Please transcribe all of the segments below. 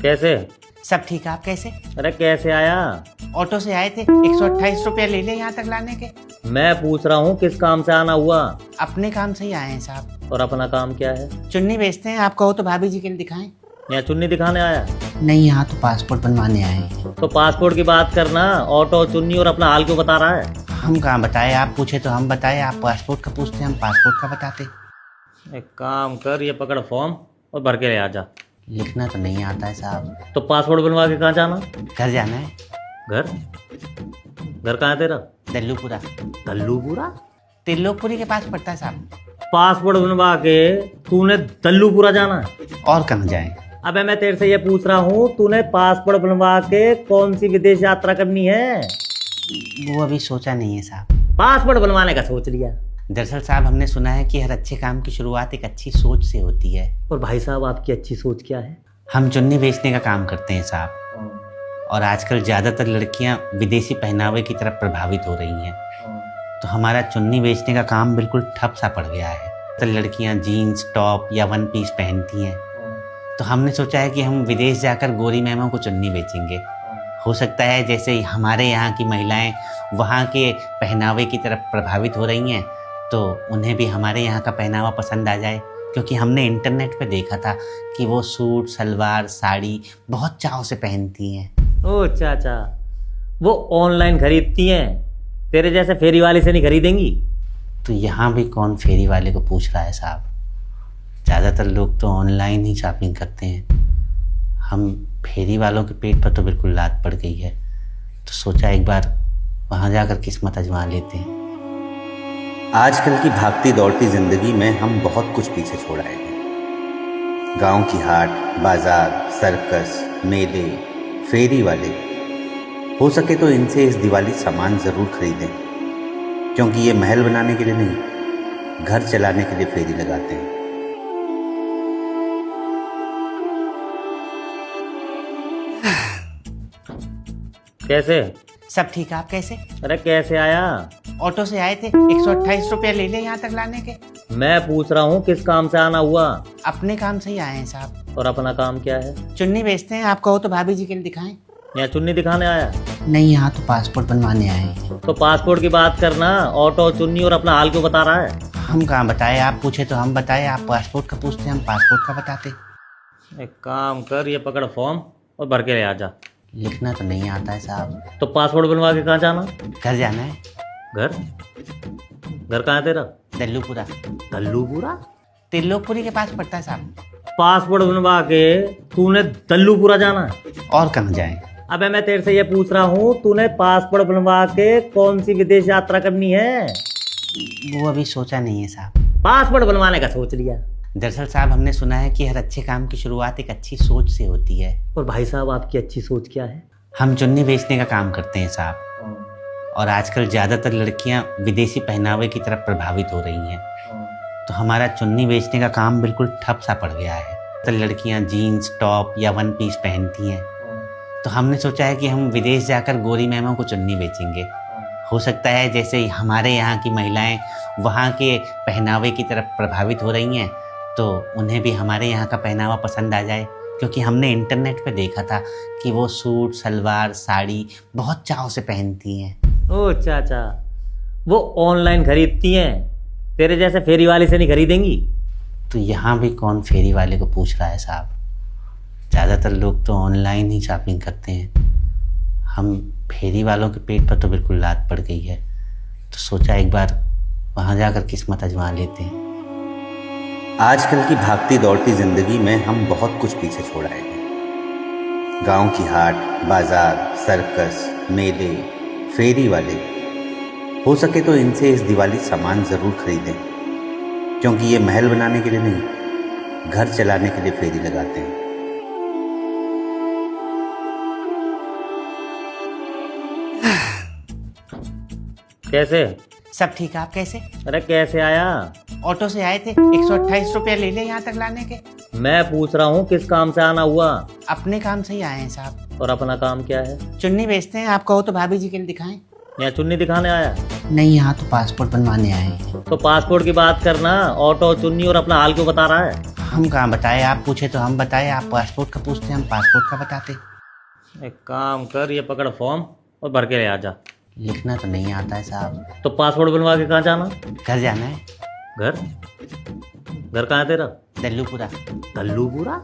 कैसे? सब ठीक है। आप कैसे? अरे कैसे आया? ऑटो से आए थे, 128 रुपया ले ले यहाँ तक लाने के। मैं पूछ रहा हूँ किस काम से आना हुआ? अपने काम से ही आए हैं साहब। और अपना काम क्या है? चुन्नी बेचते हैं, आप कहो तो भाभी जी के लिए दिखाएं। यहाँ चुन्नी दिखाने आया? नहीं, यहाँ तो पासपोर्ट बनवाने आए हैं। तो पासपोर्ट की बात करना, ऑटो चुन्नी और अपना हाल क्यों बता रहा है? हम कहाँ बताए, आप पूछे तो हम बताए। आप पासपोर्ट का पूछते, हम पासपोर्ट का बताते। एक काम कर, ये पकड़ फॉर्म और भर के ले आ जा। लिखना तो नहीं आता है साहब। तो पासपोर्ट बनवा के कहाँ जाना? घर जाना है। घर? घर कहाँ है तेरा? दल्लूपुरा। दल्लूपुरा? त्रिलोकपुरी के पास पड़ता है साहब। पासपोर्ट बनवा के तूने दल्लूपुरा जाना है? और कहाँ जाए? अबे मैं तेरे से ये पूछ रहा हूँ, तूने पासपोर्ट बनवा के कौन सी विदेश यात्रा करनी है? वो अभी सोचा नहीं है साहब। पासपोर्ट बनवाने का सोच लिया? दरअसल साहब, हमने सुना है कि हर अच्छे काम की शुरुआत एक अच्छी सोच से होती है। और भाई साहब, आपकी अच्छी सोच क्या है? हम चुन्नी बेचने का काम करते हैं साहब। और आजकल ज़्यादातर लड़कियां विदेशी पहनावे की तरफ प्रभावित हो रही हैं। तो हमारा चुन्नी बेचने का काम बिल्कुल ठप सा पड़ गया है। तो लड़कियां जीन्स टॉप या वन पीस पहनती हैं। तो हमने सोचा है कि हम विदेश जाकर गोरी मैमों को चुन्नी बेचेंगे। हो सकता है जैसे हमारे यहाँ की महिलाएं वहाँ के पहनावे की तरफ प्रभावित हो रही हैं, तो उन्हें भी हमारे यहाँ का पहनावा पसंद आ जाए। क्योंकि हमने इंटरनेट पे देखा था कि वो सूट सलवार साड़ी बहुत चाव से पहनती हैं। ओ चाचा, वो ऑनलाइन खरीदती हैं, तेरे जैसे फेरी वाले से नहीं खरीदेंगी? तो यहाँ भी कौन फेरी वाले को पूछ रहा है साहब। ज़्यादातर लोग तो ऑनलाइन ही शॉपिंग करते हैं। हम फेरी वालों के पेट पर तो बिल्कुल लात पड़ गई है। तो सोचा एक बार वहाँ जाकर किस्मत आजमा लेते हैं। आजकल की भागती दौड़ती जिंदगी में हम बहुत कुछ पीछे छोड़ आए हैं। गांव की हाट, बाजार, सर्कस, मेले, फेरी वाले, हो सके तो इनसे इस दिवाली सामान ज़रूर खरीदें। क्योंकि ये महल बनाने के लिए नहीं, घर चलाने के लिए फेरी लगाते हैं। कैसे? सब ठीक है। आप कैसे? अरे कैसे आया? ऑटो से आए थे, 128 रुपया ले ले यहाँ तक लाने के। मैं पूछ रहा हूँ किस काम से आना हुआ? अपने काम से ही आए हैं साहब। और अपना काम क्या है? चुन्नी बेचते हैं, आप कहो तो भाभी जी के लिए दिखाएं। यहाँ चुन्नी दिखाने आया? नहीं, यहाँ तो पासपोर्ट बनवाने आए हैं। तो पासपोर्ट की बात करना, ऑटो चुन्नी और अपना हाल क्यों बता रहा है? हम कहाँ बताए, आप पूछे तो हम बताए। आप पासपोर्ट का पूछते, हम पासपोर्ट का बताते। एक काम कर, ये पकड़ फॉर्म और भर के ले आ जा। लिखना तो नहीं आता है साहब। तो पासपोर्ट बनवा के कहाँ जाना? घर जाना है। घर? घर कहाँ है तेरा? दल्लूपुरा। दल्लूपुरा? त्रिलोकपुरी के पास पड़ता है साहब। पासपोर्ट बनवा के तूने दल्लूपुरा जाना है? और कहाँ जाए? अबे मैं तेरे से ये पूछ रहा हूँ, तूने पासपोर्ट बनवा के कौन सी विदेश यात्रा करनी है? वो अभी सोचा नहीं है साहब। पासपोर्ट बनवाने का सोच लिया? दरअसल साहब, हमने सुना है कि हर अच्छे काम की शुरुआत एक अच्छी सोच से होती है। और भाई साहब, आपकी अच्छी सोच क्या है? हम चुन्नी बेचने का काम करते हैं साहब। और आजकल ज़्यादातर लड़कियां विदेशी पहनावे की तरफ प्रभावित हो रही हैं। तो हमारा चुन्नी बेचने का काम बिल्कुल ठप सा पड़ गया है। तो लड़कियां जीन्स टॉप या वन पीस पहनती हैं। तो हमने सोचा है कि हम विदेश जाकर गोरी मैमों को चुन्नी बेचेंगे। हो सकता है जैसे हमारे यहाँ की महिलाएं वहाँ के पहनावे की तरफ प्रभावित हो रही हैं, तो उन्हें भी हमारे यहाँ का पहनावा पसंद आ जाए। क्योंकि हमने इंटरनेट पे देखा था कि वो सूट सलवार साड़ी बहुत चाव से पहनती हैं। ओ चाचा, वो ऑनलाइन खरीदती हैं, तेरे जैसे फेरी वाले से नहीं खरीदेंगी? तो यहाँ भी कौन फेरी वाले को पूछ रहा है साहब। ज़्यादातर लोग तो ऑनलाइन ही शॉपिंग करते हैं। हम फेरी वालों के पेट पर तो बिल्कुल लात पड़ गई है। तो सोचा एक बार वहाँ जाकर किस्मत आजमा लेते हैं। आजकल की भागती दौड़ती जिंदगी में हम बहुत कुछ पीछे छोड़ आए हैं। गांव की हाट, बाजार, सर्कस, मेले, फेरी वाले, हो सके तो इनसे इस दिवाली सामान ज़रूर खरीदें। क्योंकि ये महल बनाने के लिए नहीं, घर चलाने के लिए फेरी लगाते हैं। कैसे? सब ठीक है। आप कैसे? अरे कैसे आया? ऑटो से आए थे, 128 रुपया ले ले यहाँ तक लाने के। मैं पूछ रहा हूँ किस काम से आना हुआ? अपने काम से ही आए हैं साहब। और अपना काम क्या है? चुन्नी बेचते हैं, आप कहो तो भाभी जी के लिए दिखाएं। यहाँ चुन्नी दिखाने आया? नहीं, यहाँ तो पासपोर्ट बनवाने आए हैं। तो पासपोर्ट की बात करना, ऑटो चुन्नी और अपना हाल क्यों बता रहा है? हम कहाँ बताए, आप पूछे तो हम बताए, आप पासपोर्ट का पूछते हम पासपोर्ट का बताते। एक काम कर, ये पकड़ फॉर्म और भर के ले आ जा। लिखना तो नहीं आता है साहब। तो पासपोर्ट बनवा के कहाँ जाना? घर जाना है। घर? घर कहाँ है तेरा? दल्लूपुरा। दल्लूपुरा?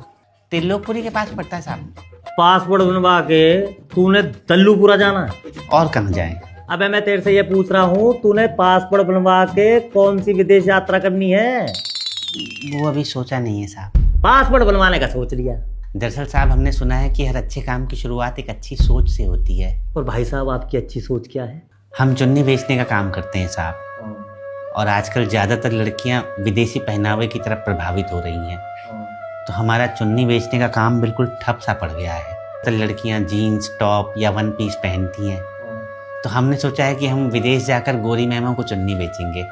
त्रिलोकपुरी के पास पड़ता है साहब। पासपोर्ट बनवा के तूने दल्लूपुरा जाना है? और कहाँ जाए? अबे मैं तेरे से ये पूछ रहा हूँ, तूने पासपोर्ट बनवा के कौन सी विदेश यात्रा करनी है? वो अभी सोचा नहीं है साहब। पासपोर्ट बनवाने का सोच लिया? दरअसल साहब हमने सुना है कि हर अच्छे काम की शुरुआत एक अच्छी सोच से होती है। और भाई साहब आपकी अच्छी सोच क्या है? हम चुन्नी बेचने का काम करते हैं साहब, और आजकल ज़्यादातर लड़कियां विदेशी पहनावे की तरफ प्रभावित हो रही हैं। तो हमारा चुन्नी बेचने का काम बिल्कुल ठप सा पड़ गया है। तो लड़कियां जीन्स टॉप या वन पीस पहनती हैं, तो हमने सोचा है कि हम विदेश जाकर गोरी मैमों को चुन्नी बेचेंगे।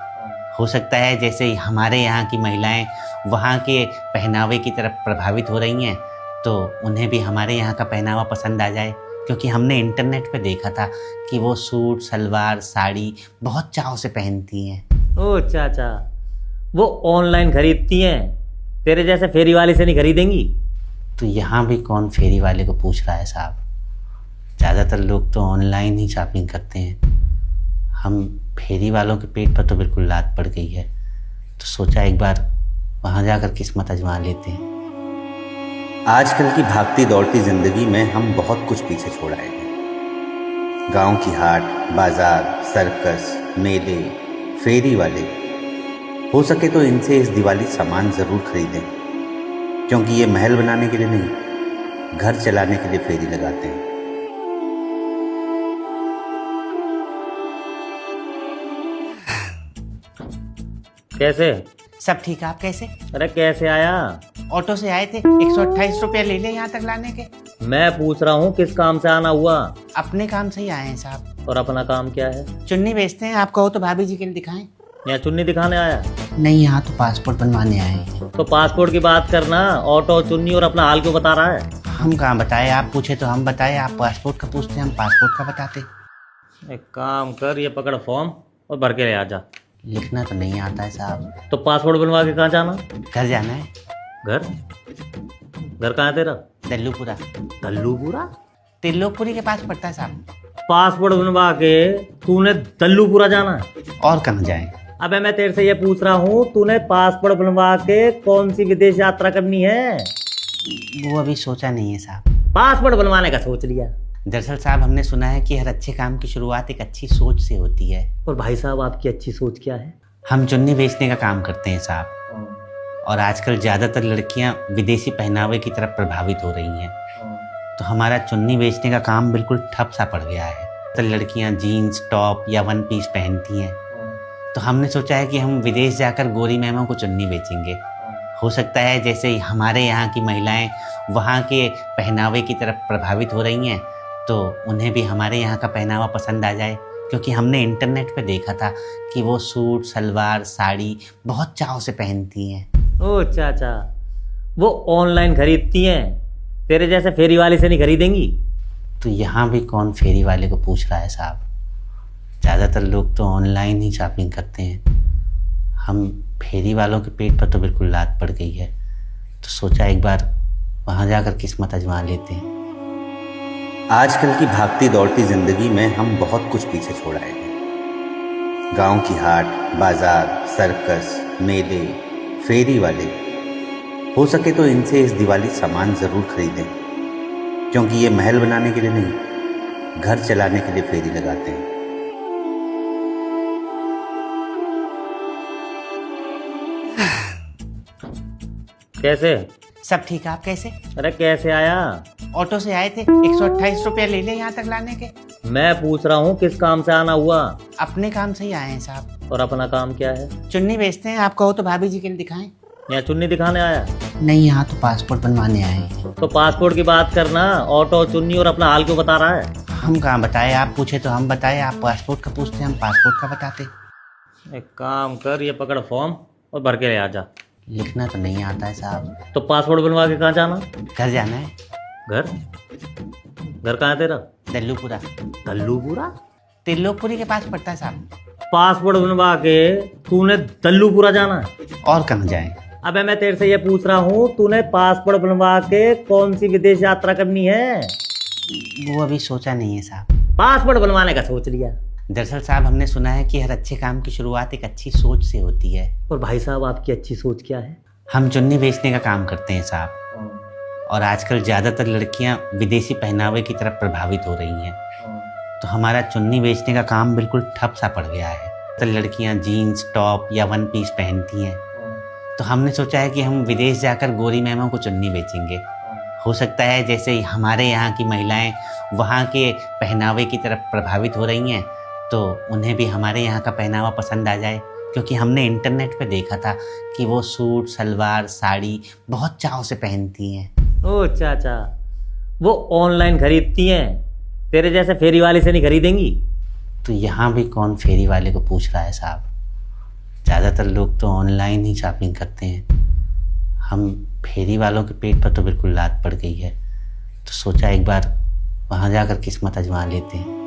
हो सकता है जैसे हमारे यहाँ की महिलाएं वहाँ के पहनावे की तरफ प्रभावित हो रही हैं, तो उन्हें भी हमारे यहाँ का पहनावा पसंद आ जाए। क्योंकि हमने इंटरनेट पे देखा था कि वो सूट सलवार साड़ी बहुत चाव से पहनती हैं। ओ चाचा, वो ऑनलाइन खरीदती हैं, तेरे जैसे फेरी वाले से नहीं खरीदेंगी। तो यहाँ भी कौन फेरी वाले को पूछ रहा है साहब? ज़्यादातर लोग तो ऑनलाइन ही शॉपिंग करते हैं। हम फेरी वालों के पेट पर तो बिल्कुल लात पड़ गई है, तो सोचा एक बार वहाँ जाकर किस्मत आजमा लेते हैं। आजकल की भागती दौड़ती जिंदगी में हम बहुत कुछ पीछे छोड़ आए हैं। गांव की हाट, बाजार, सर्कस, मेले, फेरी वाले, हो सके तो इनसे इस दिवाली सामान ज़रूर खरीदें, क्योंकि ये महल बनाने के लिए नहीं, घर चलाने के लिए फेरी लगाते हैं। कैसे? सब ठीक है, आप कैसे? अरे कैसे आया? ऑटो से आए थे, 128 रुपये ले ले यहाँ तक लाने के। मैं पूछ रहा हूँ किस काम से आना हुआ? अपने काम से ही आए हैं साहब। और अपना काम क्या है? चुन्नी बेचते हैं, आप कहो तो भाभी जी के लिए दिखाएं। यहाँ चुन्नी दिखाने आया? नहीं, यहाँ तो पासपोर्ट बनवाने आए हैं। तो पासपोर्ट की बात करना, ऑटो चुन्नी और अपना हाल क्यों बता रहा है? हम कहाँ बताए, आप पूछे तो हम बताए, आप पासपोर्ट का पूछते हम पासपोर्ट का बताते। एक काम कर, ये पकड़ फॉर्म और भर के ले आ जा। लिखना तो नहीं आता है साहब। तो पासपोर्ट बनवा के कहाँ जाना? घर जाना है। घर? घर कहाँ है तेरा? दल्लूपुरा। दल्लूपुरा? त्रिलोकपुरी के पास पड़ता है साहब। पासपोर्ट बनवा के तूने दल्लूपुरा जाना है? और कहाँ जाए? अबे मैं तेरे से ये पूछ रहा हूँ, तूने पासपोर्ट बनवा के कौन सी विदेश यात्रा करनी है? वो अभी सोचा नहीं है साहब। पासपोर्ट बनवाने का सोच लिया? दरअसल साहब हमने सुना है कि हर अच्छे काम की शुरुआत एक अच्छी सोच से होती है। और भाई साहब आपकी अच्छी सोच क्या है? हम चुन्नी बेचने का काम करते हैं साहब, और आजकल ज़्यादातर लड़कियां विदेशी पहनावे की तरफ प्रभावित हो रही हैं। तो हमारा चुन्नी बेचने का काम बिल्कुल ठप सा पड़ गया है। तो लड़कियां जीन्स टॉप या वन पीस पहनती हैं, तो हमने सोचा है कि हम विदेश जाकर गोरी मैमों को चुन्नी बेचेंगे। हो सकता है जैसे हमारे यहाँ की महिलाएं वहाँ के पहनावे की तरफ प्रभावित हो रही हैं, तो उन्हें भी हमारे यहाँ का पहनावा पसंद आ जाए। क्योंकि हमने इंटरनेट पे देखा था कि वो सूट सलवार साड़ी बहुत चाव से पहनती हैं। ओ चाचा, वो ऑनलाइन खरीदती हैं, तेरे जैसे फेरी वाले से नहीं खरीदेंगी। तो यहाँ भी कौन फेरी वाले को पूछ रहा है साहब? ज़्यादातर लोग तो ऑनलाइन ही शॉपिंग करते हैं। हम फेरी वालों के पेट पर तो बिल्कुल लात पड़ गई है, तो सोचा एक बार वहाँ जाकर किस्मत आजमा लेते हैं। आजकल की भागती दौड़ती जिंदगी में हम बहुत कुछ पीछे छोड़ आए हैं। गांव की हाट, बाजार, सर्कस, मेले, फेरी वाले, हो सके तो इनसे इस दिवाली सामान ज़रूर खरीदें, क्योंकि ये महल बनाने के लिए नहीं, घर चलाने के लिए फेरी लगाते हैं। कैसे? सब ठीक है, आप कैसे? अरे कैसे आया? ऑटो से आए थे, 128 रुपये ले ले यहाँ तक लाने के। मैं पूछ रहा हूँ किस काम से आना हुआ? अपने काम से ही आए हैं साहब। और अपना काम क्या है? चुन्नी बेचते हैं, आप कहो तो भाभी जी के लिए दिखाएं। यहाँ चुन्नी दिखाने आया? नहीं, यहाँ तो पासपोर्ट बनवाने आए हैं। तो पासपोर्ट की बात करना, ऑटो चुन्नी और अपना हाल क्यों बता रहा है? हम कहाँ बताए, आप पूछे तो हम बताए, आप पासपोर्ट का पूछते हम पासपोर्ट का बताते। एक काम कर, ये पकड़ फॉर्म और भर के ले आ जा। लिखना तो नहीं आता है साहब। तो पासपोर्ट बनवा के कहाँ जाना? घर जाना है। घर? घर कहाँ है तेरा? दल्लूपुरा। दल्लूपुरा? त्रिलोकपुरी के पास पड़ता है साहब। पासपोर्ट बनवा के तूने दल्लूपुरा जाना है? और कहाँ जाएं? अबे मैं तेरे से ये पूछ रहा हूँ, तूने पासपोर्ट बनवा के कौन सी विदेश यात्रा करनी है? वो अभी सोचा नहीं है साहब। पासपोर्ट बनवाने का सोच लिया। दरअसल साहब हमने सुना है कि हर अच्छे काम की शुरुआत एक अच्छी सोच से होती है। और भाई साहब आपकी अच्छी सोच क्या है? हम चुन्नी बेचने का काम करते हैं साहब, और आजकल ज़्यादातर लड़कियां विदेशी पहनावे की तरफ प्रभावित हो रही हैं। तो हमारा चुन्नी बेचने का काम बिल्कुल ठप सा पड़ गया है। तो लड़कियां जीन्स टॉप या वन पीस पहनती हैं, तो हमने सोचा है कि हम विदेश जाकर गोरी मैमों को चुन्नी बेचेंगे। हो सकता है जैसे हमारे यहाँ की महिलाएं वहाँ के पहनावे की तरफ प्रभावित हो रही हैं, तो उन्हें भी हमारे यहाँ का पहनावा पसंद आ जाए, क्योंकि हमने इंटरनेट पे देखा था कि वो सूट सलवार साड़ी बहुत चाव से पहनती हैं। ओ चाचा, वो ऑनलाइन खरीदती हैं, तेरे जैसे फेरी वाले से नहीं खरीदेंगी। तो यहाँ भी कौन फेरी वाले को पूछ रहा है साहब? ज़्यादातर लोग तो ऑनलाइन ही शॉपिंग करते हैं। हम फेरी वालों के पेट पर तो बिल्कुल लात पड़ गई है, तो सोचा एक बार वहाँ जाकर किस्मत आजमा लेते हैं।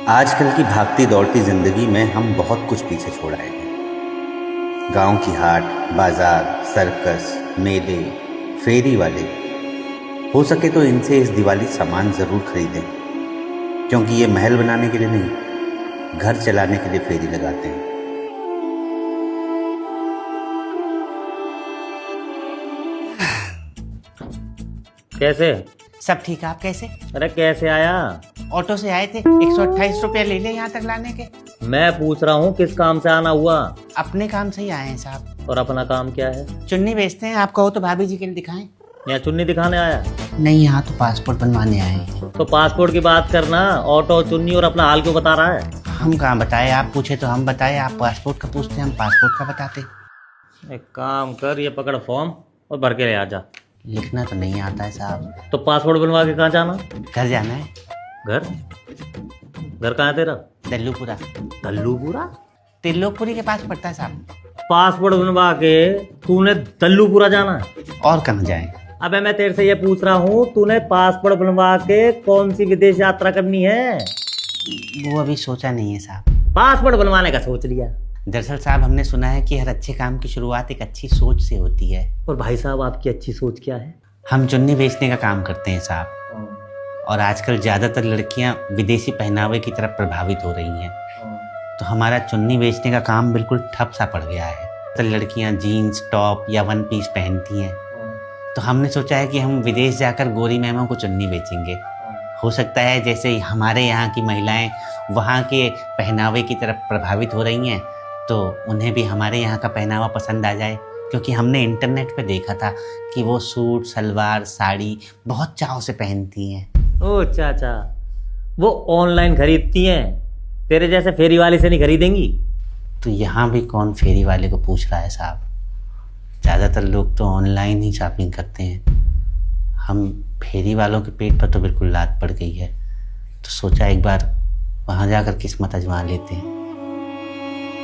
आजकल की भागती दौड़ती जिंदगी में हम बहुत कुछ पीछे छोड़ आए हैं। गांव की हाट, बाजार, सर्कस, मेले, फेरी वाले, हो सके तो इनसे इस दिवाली सामान ज़रूर खरीदें, क्योंकि ये महल बनाने के लिए नहीं, घर चलाने के लिए फेरी लगाते हैं। कैसे? सब ठीक है, आप कैसे? अरे कैसे आया? ऑटो से आए थे, 128 रुपया ले ले यहाँ तक लाने के। मैं पूछ रहा हूँ किस काम से आना हुआ? अपने काम से ही आए हैं साहब। और अपना काम क्या है? चुन्नी बेचते हैं, आप कहो तो भाभी जी के लिए दिखाएं। यहाँ चुन्नी दिखाने आया? नहीं, यहाँ तो पासपोर्ट बनवाने आए हैं। तो पासपोर्ट की बात करना, ऑटो चुन्नी और अपना हाल क्यों बता रहा है? हम कहाँ बताए, आप पूछे तो हम बताए। आप पासपोर्ट का पूछते, हम पासपोर्ट का बताते। एक काम कर, ये पकड़ फॉर्म और भर के ले आ जा। लिखना तो नहीं आता है साहब। तो पासपोर्ट बनवा के कहाँ जाना? घर जाना है। घर? घर कहाँ है तेरा? दल्लूपुरा। दल्लूपुरा? त्रिलोकपुरी के पास पड़ता है साहब। पासपोर्ट बनवा के तूने दल्लूपुरा जाना है? और कहाँ जाएं? अबे मैं तेरे से ये पूछ रहा हूँ, तूने पासपोर्ट बनवा के कौन सी विदेश यात्रा करनी है? वो अभी सोचा नहीं है साहब। पासपोर्ट बनवाने का सोच लिया। दरअसल साहब हमने सुना है कि हर अच्छे काम की शुरुआत एक अच्छी सोच से होती है। और भाई साहब आपकी अच्छी सोच क्या है? हम चुन्नी बेचने का काम करते हैं साहब, और आजकल ज़्यादातर लड़कियां विदेशी पहनावे की तरफ प्रभावित हो रही हैं। तो हमारा चुन्नी बेचने का काम बिल्कुल ठप सा पड़ गया है। तो लड़कियां जीन्स टॉप या वन पीस पहनती हैं, तो हमने सोचा है कि हम विदेश जाकर गोरी मैमों को चुन्नी बेचेंगे। हो सकता है जैसे हमारे यहाँ की महिलाएं वहाँ के पहनावे की तरफ प्रभावित हो रही हैं, तो उन्हें भी हमारे यहाँ का पहनावा पसंद आ जाए, क्योंकि हमने इंटरनेट पे देखा था कि वो सूट सलवार साड़ी बहुत चाव से पहनती हैं। ओ चाचा, वो ऑनलाइन खरीदती हैं, तेरे जैसे फेरी वाले से नहीं खरीदेंगी। तो यहाँ भी कौन फेरी वाले को पूछ रहा है साहब? ज़्यादातर लोग तो ऑनलाइन ही शॉपिंग करते हैं। हम फेरी वालों के पेट पर तो बिल्कुल लात पड़ गई है, तो सोचा एक बार वहाँ जाकर किस्मत आजमा लेते हैं।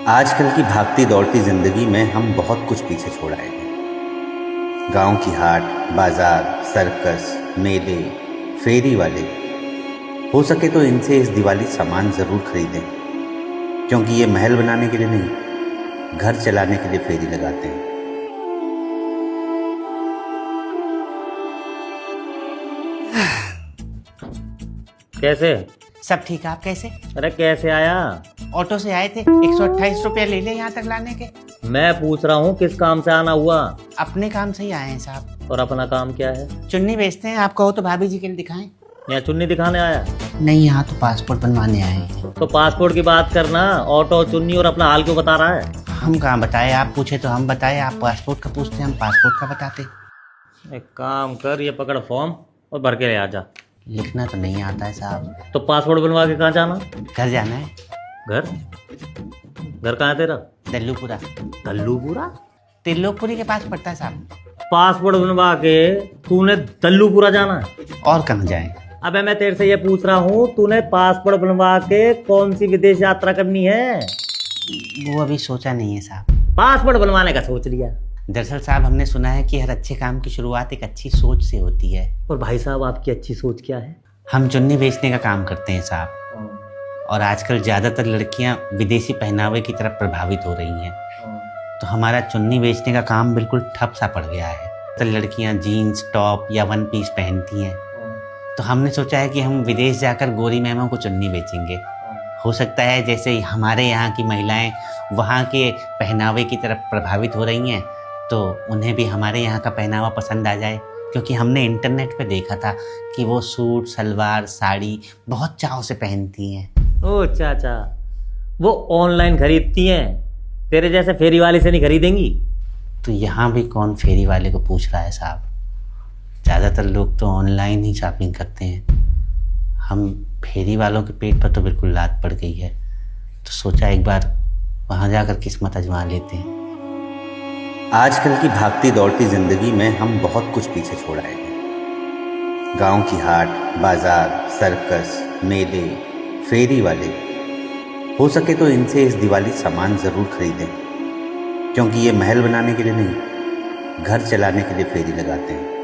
आजकल की भागती दौड़ती जिंदगी में हम बहुत कुछ पीछे छोड़ आए हैं। गांव की हाट, बाजार, सर्कस, मेले, फेरी वाले, हो सके तो इनसे इस दिवाली सामान ज़रूर खरीदें, क्योंकि ये महल बनाने के लिए नहीं, घर चलाने के लिए फेरी लगाते हैं। कैसे? सब ठीक है, आप कैसे? अरे कैसे आया? ऑटो से आए थे, 128 रुपया ले ले यहाँ तक लाने के। मैं पूछ रहा हूँ किस काम से आना हुआ? अपने काम से ही आए हैं साहब। और अपना काम क्या है? चुन्नी बेचते हैं, आप कहो तो भाभी जी के लिए दिखाएं। यहाँ चुन्नी दिखाने आया? नहीं, यहाँ तो पासपोर्ट बनवाने आए हैं। तो पासपोर्ट की बात करना, ऑटो चुन्नी और अपना हाल क्यों बता रहा है? हम कहाँ बताए, आप पूछे तो हम बताए। आप पासपोर्ट का पूछते, हम पासपोर्ट का बताते। एक काम कर, ये पकड़ फॉर्म और भर के ले आ जा। लिखना तो नहीं आता है साहब। तो पासपोर्ट बनवा के कहाँ जाना? घर जाना है। घर? घर कहाँ है तेरा? दल्लूपुरा। दल्लूपुरा? त्रिलोकपुरी के पास पड़ता है साहब। पासपोर्ट बनवा के तूने दल्लूपुरा जाना है? और कहाँ जाएं? अबे मैं तेरे से ये पूछ रहा हूँ, तूने पासपोर्ट बनवा के कौन सी विदेश यात्रा करनी है? वो अभी सोचा नहीं है साहब। पासपोर्ट बनवाने का सोच लिया। दरअसल साहब हमने सुना है कि हर अच्छे काम की शुरुआत एक अच्छी सोच से होती है। और भाई साहब आपकी अच्छी सोच क्या है? हम चुन्नी बेचने का काम करते हैं साहब, और आजकल ज़्यादातर लड़कियां विदेशी पहनावे की तरफ प्रभावित हो रही हैं। तो हमारा चुन्नी बेचने का काम बिल्कुल ठप सा पड़ गया है। तो लड़कियां जीन्स टॉप या वन पीस पहनती हैं, तो हमने सोचा है कि हम विदेश जाकर गोरी मैमों को चुन्नी बेचेंगे। हो सकता है जैसे हमारे यहाँ की महिलाएं वहाँ के पहनावे की तरफ प्रभावित हो रही हैं, तो उन्हें भी हमारे यहाँ का पहनावा पसंद आ जाए। क्योंकि हमने इंटरनेट पे देखा था कि वो सूट सलवार साड़ी बहुत चाव से पहनती हैं। ओ चाचा, वो ऑनलाइन खरीदती हैं, तेरे जैसे फेरी वाले से नहीं खरीदेंगी। तो यहाँ भी कौन फेरी वाले को पूछ रहा है साहब? ज़्यादातर लोग तो ऑनलाइन ही शॉपिंग करते हैं। हम फेरी वालों के पेट पर तो बिल्कुल लात पड़ गई है, तो सोचा एक बार वहाँ जाकर किस्मत आजमा लेते हैं। आजकल की भागती दौड़ती जिंदगी में हम बहुत कुछ पीछे छोड़ आए हैं। गांव की हाट, बाजार, सर्कस, मेले, फेरी वाले, हो सके तो इनसे इस दिवाली सामान ज़रूर खरीदें, क्योंकि ये महल बनाने के लिए नहीं, घर चलाने के लिए फेरी लगाते हैं।